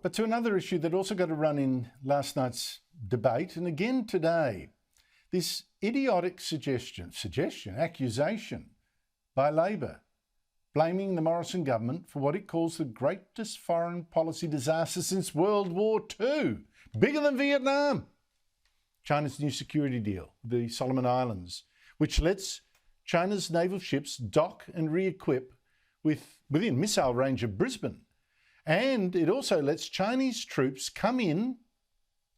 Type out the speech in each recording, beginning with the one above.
But to another issue that also got a run in last night's debate, and again today, this idiotic accusation by Labor, blaming the Morrison government for what it calls the greatest foreign policy disaster since World War II, bigger than Vietnam. China's new security deal, the Solomon Islands, which lets China's naval ships dock and re-equip within missile range of Brisbane. And it also lets Chinese troops come in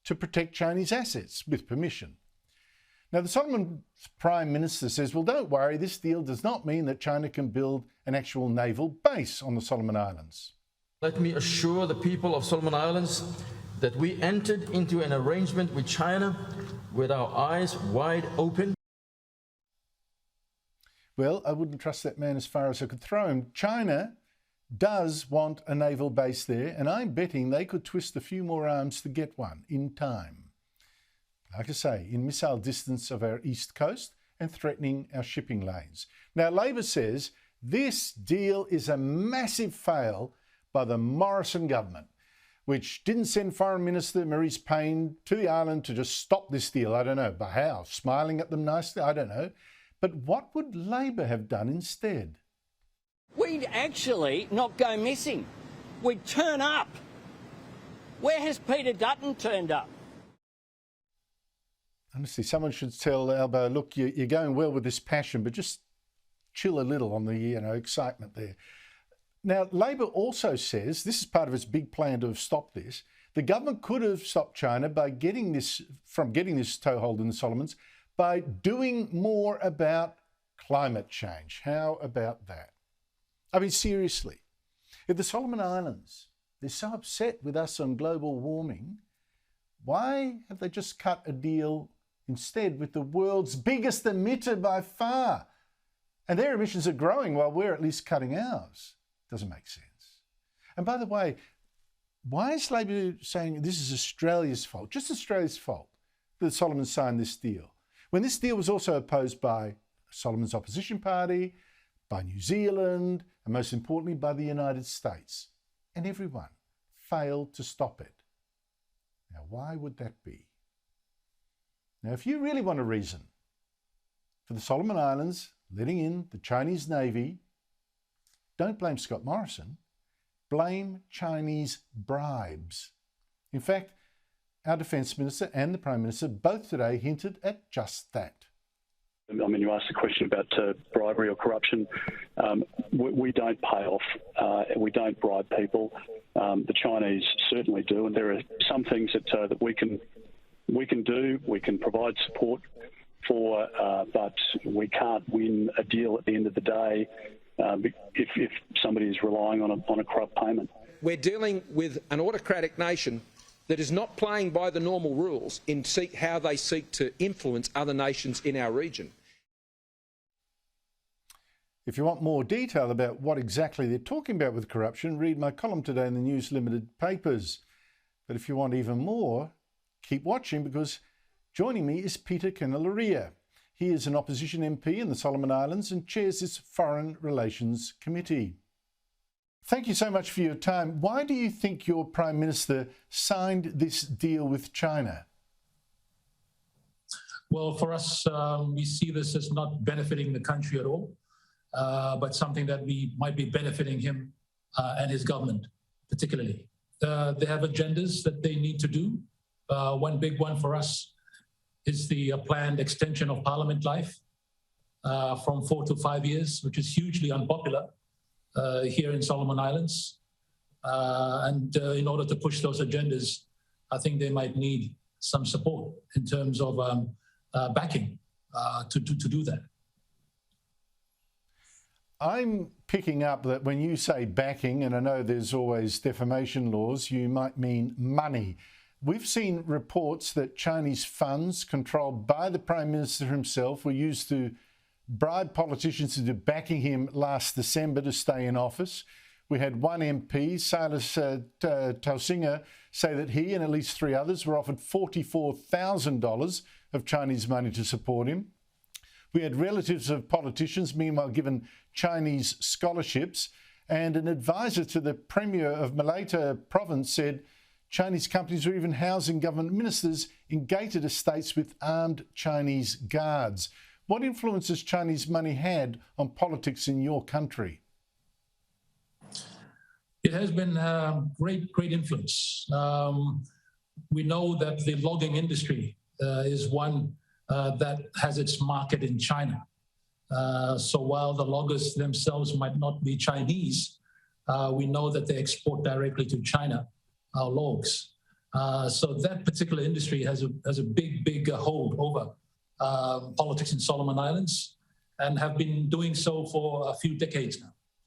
to protect Chinese assets with permission. Now, the Solomon Prime Minister says, well, don't worry, this deal does not mean that China can build an actual naval base on the Solomon Islands. Let me assure the people of Solomon Islands that we entered into an arrangement with China with our eyes wide open. Well, I wouldn't trust that man as far as I could throw him. China does want a naval base there, and I'm betting they could twist a few more arms to get one in time. Like I say, in missile distance of our east coast and threatening our shipping lanes. Now, Labor says this deal is a massive fail by the Morrison government, which didn't send Foreign Minister Marise Payne to the island to just stop this deal. I don't know, by how? Smiling at them nicely? I don't know. But what would Labor have done instead? We'd actually not go missing. We'd turn up. Where has Peter Dutton turned up? Honestly, someone should tell Albo, look, you're going well with this passion, but just chill a little on the excitement there. Now, Labor also says, this is part of its big plan to have stopped this, the government could have stopped China by getting this toehold in the Solomons by doing more about climate change. How about that? I mean, seriously, if the Solomon Islands, they're so upset with us on global warming, why have they just cut a deal instead with the world's biggest emitter by far? And their emissions are growing while we're at least cutting ours. Doesn't make sense. And by the way, why is Labor saying this is Australia's fault, just Australia's fault, that the Solomons signed this deal, when this deal was also opposed by Solomon's opposition party, by New Zealand, and most importantly by the United States, and everyone failed to stop it? Now, why would that be? Now, if you really want a reason for the Solomon Islands letting in the Chinese Navy, don't blame Scott Morrison, blame Chinese bribes. In fact, our Defence Minister and the Prime Minister both today hinted at just that. I mean, you asked a question about bribery or corruption. We don't pay off. We don't bribe people. The Chinese certainly do, and there are some things that we can do. We can provide support for, but we can't win a deal at the end of the day if somebody is relying on a corrupt payment. We're dealing with an autocratic nation that is not playing by the normal rules in how they seek to influence other nations in our region. If you want more detail about what exactly they're talking about with corruption, read my column today in the News Limited papers. But if you want even more, keep watching, because joining me is Peter Kenilorea. He is an opposition MP in the Solomon Islands and chairs this Foreign Relations Committee. Thank you so much for your time. Why do you think your Prime Minister signed this deal with China? Well, for us, we see this as not benefiting the country at all, but something that we might be benefiting him and his government, particularly. They have agendas that they need to do. One big one for us is the planned extension of Parliament life from 4 to 5 years, which is hugely unpopular here in Solomon Islands. And in order to push those agendas, I think they might need some support in terms of backing to do that. I'm picking up that when you say backing, and I know there's always defamation laws, you might mean money. We've seen reports that Chinese funds controlled by the Prime Minister himself were used to bribe politicians into backing him last December to stay in office. We had one MP, Silas Tausinger, say that he and at least 3 others were offered $44,000 of Chinese money to support him. We had relatives of politicians, meanwhile, given Chinese scholarships. And an advisor to the Premier of Malaya province said Chinese companies were even housing government ministers in gated estates with armed Chinese guards. What influence has Chinese money had on politics in your country? It has been great influence. We know that the logging industry is one that has its market in China. So while the loggers themselves might not be Chinese, we know that they export directly to China our logs. So that particular industry has a big hold over politics in Solomon Islands and have been doing so for a few decades now.